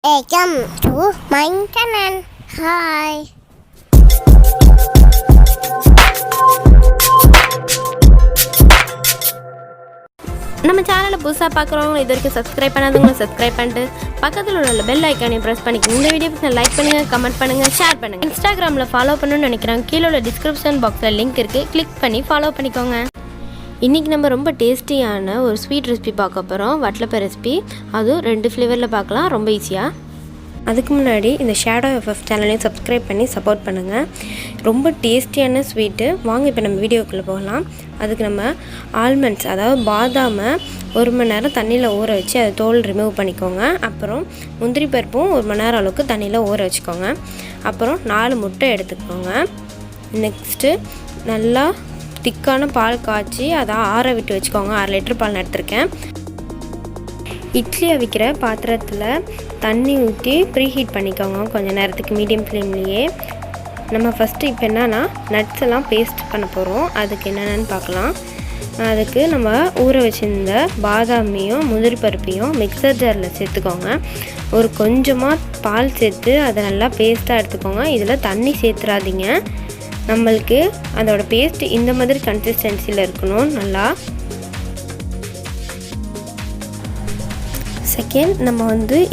Welcome to my channel. Hi. நம்ம சேனலை புதுசாக பார்க்குறவங்க இது வரைக்கும் சப்ஸ்கிரைப் பண்ணாதவங்க சப்ஸ்கிரைப் பண்ணிட்டு பக்கத்தில் உள்ள பெல் ஐக்கானையும் ப்ரெஸ் பண்ணிக்கோங்க. இந்த வீடியோ லைக் பண்ணுங்கள், கமெண்ட் பண்ணுங்கள், ஷேர் பண்ணுங்கள். இன்ஸ்டாகிராமில் ஃபாலோ பண்ணணும்னு நினைக்கிறேன். கீழே உள்ள டிஸ்கிரிப்ஷன் பாக்ஸில் லிங்க் இருக்குது, கிளிக் பண்ணி ஃபாலோ பண்ணிக்கோங்க. இன்றைக்கி நம்ம ரொம்ப டேஸ்டியான ஒரு ஸ்வீட் ரெசிபி பார்க்க போகிறோம். வட்டலப்ப ரெசிபி, அதுவும் 2 ஃப்ளேவரில் பார்க்கலாம், ரொம்ப ஈஸியாக. அதுக்கு முன்னாடி இந்த ஷேடோ எஃப்எஃப் சேனலையும் சப்ஸ்கிரைப் பண்ணி சப்போர்ட் பண்ணுங்கள். ரொம்ப டேஸ்டியான ஸ்வீட்டு. வாங்க இப்போ நம்ம வீடியோக்குள்ளே போகலாம். அதுக்கு நம்ம ஆல்மண்ட்ஸ், அதாவது பாதாமை 1 மணி நேரம் தண்ணியில் ஊற வச்சு அதை தோல் ரிமூவ் பண்ணிக்கோங்க. அப்புறம் முந்திரி பருப்பும் 1 மணி நேரம் அளவுக்கு தண்ணியில் ஊற வச்சுக்கோங்க. அப்புறம் 4 முட்டை எடுத்துக்கோங்க. நெக்ஸ்ட்டு நல்லா திக்கான பால் காய்ச்சி அதை ஆற விட்டு வச்சுக்கோங்க. 1/2 லிட்டர் பால் எடுத்துருக்கேன். இட்லி அவிக்கிற பாத்திரத்தில் தண்ணி ஊற்றி ப்ரீ ஹீட் பண்ணிக்கோங்க கொஞ்சம் நேரத்துக்கு, மீடியம் ஃப்ளேம்லேயே. நம்ம ஃபஸ்ட்டு இப்போ என்னென்னா நட்ஸ் எல்லாம் பேஸ்ட் பண்ண போகிறோம். அதுக்கு என்னென்னு பார்க்கலாம். அதுக்கு நம்ம ஊற வச்சுருந்த பாதாமையும் முந்திரி பருப்பையும் மிக்சர் ஜாரில் சேர்த்துக்கோங்க. ஒரு கொஞ்சமாக பால் சேர்த்து அதை நல்லா பேஸ்ட்டாக எடுத்துக்கோங்க. இதில் தண்ணி சேர்த்துறாதீங்க. நம்மளுக்கு அதோட பேஸ்ட் இந்த மாதிரி கன்சிஸ்டன்சியில் இருக்கணும் நல்லா. செகண்ட், நம்ம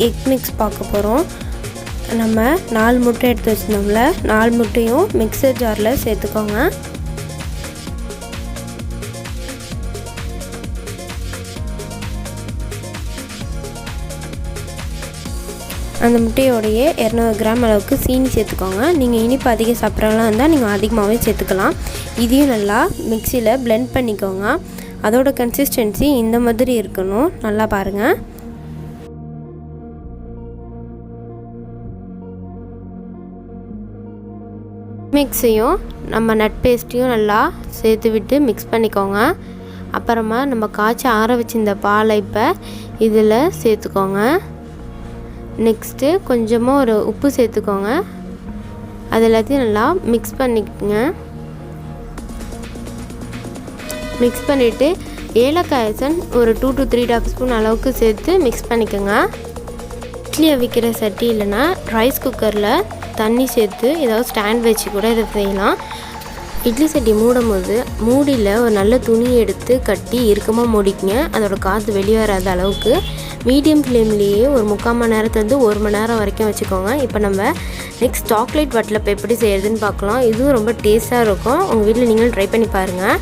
எக் மிக்ஸ் பார்க்க போகிறோம். நம்ம 4 முட்டை எடுத்து வச்சுருந்தோம்ல, 4 முட்டையும் மிக்சர் ஜாரில் சேர்த்துக்கோங்க. அந்த முட்டையோடைய 200 கிராம் அளவுக்கு சீனி சேர்த்துக்கோங்க. நீங்கள் இனிப்பு அதிகம் சாப்பிட்றவங்களாம் இருந்தால் நீங்கள் அதிகமாகவே சேர்த்துக்கலாம். இதையும் நல்லா மிக்சியில் பிளெண்ட் பண்ணிக்கோங்க. அதோட கன்சிஸ்டன்சி இந்த மாதிரி இருக்கணும். நல்லா பாருங்கள். மிக்ஸையும் நம்ம நட் பேஸ்ட்டையும் நல்லா சேர்த்து விட்டு மிக்ஸ் பண்ணிக்கோங்க. அப்புறமா நம்ம காய்ச்சி ஆற வச்சிருந்த பாலை இப்போ இதில் சேர்த்துக்கோங்க. நெக்ஸ்ட்டு கொஞ்சமாக ஒரு உப்பு சேர்த்துக்கோங்க. அது எல்லாத்தையும் நல்லா மிக்ஸ் பண்ணிக்கோங்க. மிக்ஸ் பண்ணிவிட்டு ஏலக்காய் எசன் ஒரு 2 to 3 டேபிள்ஸ்பூன் அளவுக்கு சேர்த்து மிக்ஸ் பண்ணிக்கோங்க. இட்லி அவிக்கிற சட்டி இல்லைன்னா ரைஸ் குக்கரில் தண்ணி சேர்த்து ஏதாவது ஸ்டாண்ட் வச்சு கூட இதை செய்யலாம். இட்லி சட்டி மூடும் போது மூடியில் ஒரு நல்ல துணியை எடுத்து கட்டி இறுக்கமாக மூடிக்குங்க. அதோட காற்று வெளியே வராத அளவுக்கு மீடியம் ஃப்ளேம்லேயே ஒரு 3/4 மணி நேரத்துலேருந்து 1 மணி நேரம் வரைக்கும் வச்சுக்கோங்க. இப்போ நம்ம நெக்ஸ்ட் சாக்லேட் வட்டலப்பம் எப்படி செய்கிறதுன்னு பார்க்கலாம். இதுவும் ரொம்ப டேஸ்ட்டாக இருக்கும். உங்கள் வீட்டில் நீங்களும் ட்ரை பண்ணி பாருங்கள்.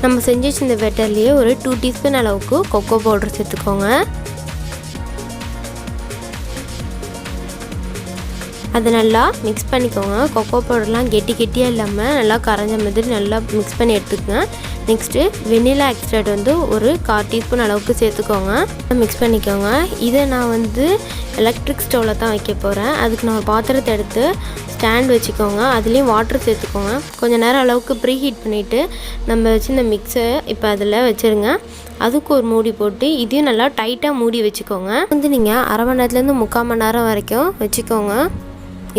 நம்ம செஞ்சு வச்சிருந்த பேட்டர்லேயே ஒரு 2 டீஸ்பூன் அளவுக்கு கொக்கோ பவுடர் சேர்த்துக்கோங்க. அதை நல்லா மிக்ஸ் பண்ணிக்கோங்க. கொக்கோ பவுடர்லாம் கெட்டியாக இல்லாமல் நல்லா கரைஞ்ச மாதிரி நல்லா மிக்ஸ் பண்ணி எடுத்துக்கோங்க. நெக்ஸ்ட்டு வெனிலா எக்ஸ்ட்ராக்ட் ஒரு 1/4 டீஸ்பூன் அளவுக்கு சேர்த்துக்கோங்க. மிக்ஸ் பண்ணிக்கோங்க. இதை நான் எலக்ட்ரிக் ஸ்டவ்வில் தான் வைக்க போகிறேன். அதுக்கு நான் ஒரு பாத்திரத்தை எடுத்து ஸ்டாண்ட் வச்சுக்கோங்க. அதுலேயும் வாட்டர் சேர்த்துக்கோங்க. கொஞ்சம் நேரம் அளவுக்கு ப்ரீ ஹீட் பண்ணிவிட்டு நம்ம வச்சு இந்த மிக்ஸை இப்போ அதில் வச்சுருங்க. அதுக்கு ஒரு மூடி போட்டு இதையும் நல்லா டைட்டாக மூடி வச்சுக்கோங்க. நீங்கள் 1/2 மணி நேரத்துலேருந்து 3/4 மணி நேரம் வரைக்கும் வச்சுக்கோங்க.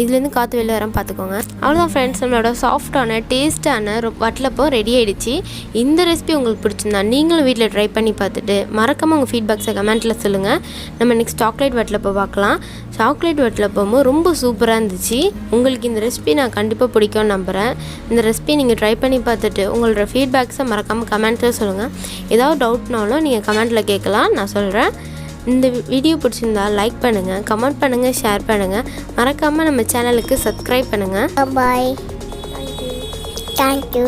இதுலேருந்து காற்று வெளில வராமல் பார்த்துக்கோங்க. அவ்வளோதான் ஃப்ரெண்ட்ஸ், நம்மளோட சாஃப்டான டேஸ்ட்டான வட்டலப்பம் ரெடி ஆகிடுச்சு. இந்த ரெசிபி உங்களுக்கு பிடிச்சிருந்தா நீங்களும் வீட்டில் ட்ரை பண்ணி பார்த்துட்டு மறக்காமல் உங்கள் ஃபீட்பேக்ஸை கமெண்ட்டில் சொல்லுங்கள். நம்ம நெக்ஸ்ட் சாக்லேட் வட்டலப்பம் பார்க்கலாம். சாக்லேட் வட்டலப்பமும் ரொம்ப சூப்பராக இருந்துச்சு. உங்களுக்கு இந்த ரெசிபி நான் கண்டிப்பாக பிடிக்கும்னு நம்புகிறேன். இந்த ரெசிபி நீங்கள் ட்ரை பண்ணி பார்த்துட்டு உங்களோட ஃபீட்பேக்ஸை மறக்காமல் கமெண்ட்டில் சொல்லுங்கள். ஏதாவது டவுட்னாலும் நீங்கள் கமெண்ட்டில் கேட்கலாம், நான் சொல்கிறேன். இந்த வீடியோ பிடிச்சிருந்தா லைக் பண்ணுங்கள், கமெண்ட் பண்ணுங்கள், ஷேர் பண்ணுங்கள். மறக்காமல் நம்ம சேனலுக்கு சப்ஸ்கிரைப் பண்ணுங்கள். பாய். தேங்க்யூ.